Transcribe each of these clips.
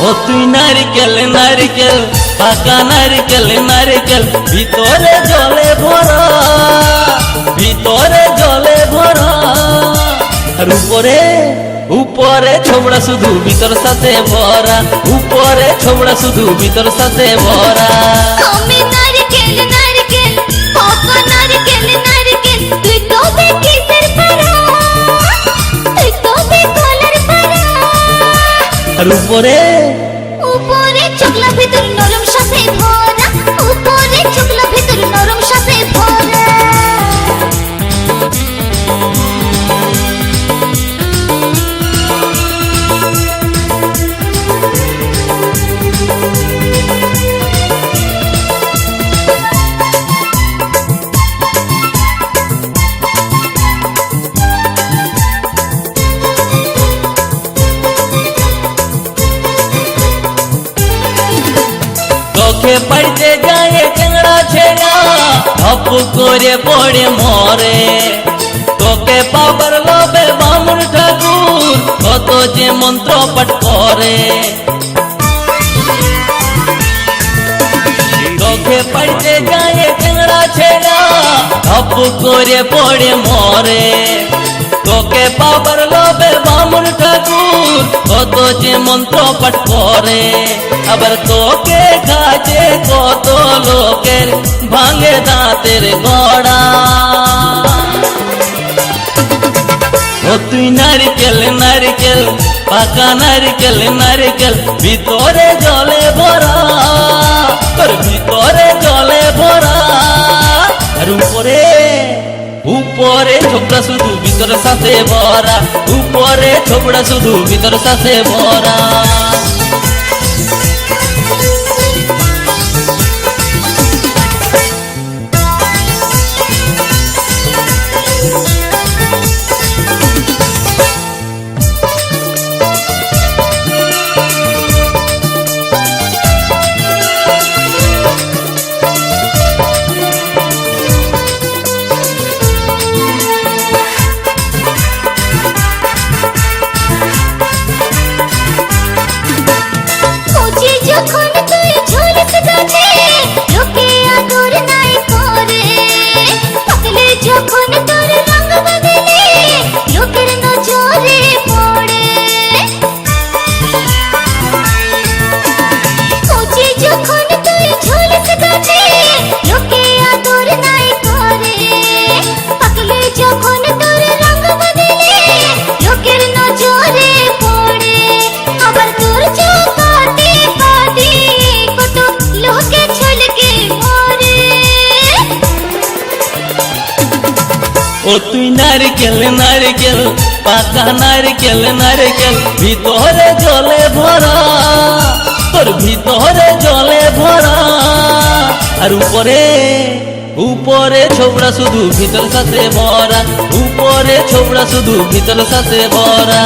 ও তুই নারকেল নারকেল পাকা নারকেল নারকেল ভিতরে জলে ভরা, ভিতরে জলে ভরা। আর উপরে উপরে ছোবড়া শুধু ভিতর সাথে ভরা, উপরে ছোবড়া শুধু ভিতর সাথে ভরা। আমি নারকেল নারকেল পাকা নারকেল নারকেল তুই তো কিসের পারা, তুই তো কলার পারা। আর উপরে উপরে চোখলা ভিতর নরম সাথে ভরা, উপরে চোখলা ভিতর নরম সাথে ভরা। চোখে পড়তে যায় চেংড়া ছেড়া ধপ করে পড়ে মরে। তোকে পাবার লোভে বামুন ঠাকুর কত যে মন্ত্র পাঠ করে। চোখে পড়তে যায় চেংড়া ছেড়া ধপ করে পড়ে মরে। তোকে পাবার লোভে বামুন ঠাকুর কত যে মন্ত্র পাঠ করে। আবার তোকে কাজে কত লোকের ভাঙে দাঁতের গড়া। ও তুই নারকেল নারকেল পাকা নারকেল নারকেল ভিতরে জলে ভরা, তোর ভিতরে জলে ভরা। আর উপরে উপরে ছোবড়া শুধু ভিতর সাথে ভরা, উপরে ছোবড়া শুধু ভিতর সাথে ভরা। যখন তুই ঝুলস গাছে লোকে আদর নাই করে, পাকলে যখন তোর রঙ বদলে লোকের নজরে পড়ে। কচি যখন তুই ঝুলস গাছে লোকে আদর নাই করে, পাকলে যখন তোর রঙ বদলে লোকের নজরে পড়ে। আবার তোর চোখ ও তুই নারকেল নারকেল পাকা নারকেল নারকেল ভিতরে জলে ভরা, তোর ভিতরে জলে ভরা। আর উপরে উপরে ছোবড়া শুধু ভিতর সাথে ভরা, উপরে ছোবড়া শুধু ভিতর সাথে ভরা।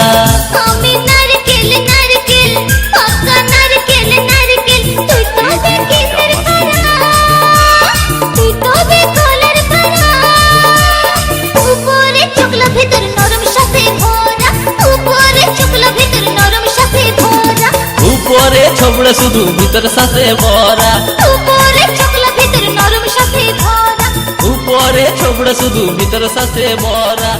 আমি নারকেল নারকেল পাকা নারকেল নারকেল তুই তো কিসের পারা, তুই তো কলার পারা। উপরে চোখলা ভিতর নরম সাথে ভরা, উপরে চোখলা ভিতর নরম সাথে ভরা। উপরে ছোবড়া শুধু ভিতর সাথে ভরা, উপরে চোখলা ভিতর নরম সাথে ভরা। উপরে ছোবড়া শুধু ভিতর সাথে ভরা।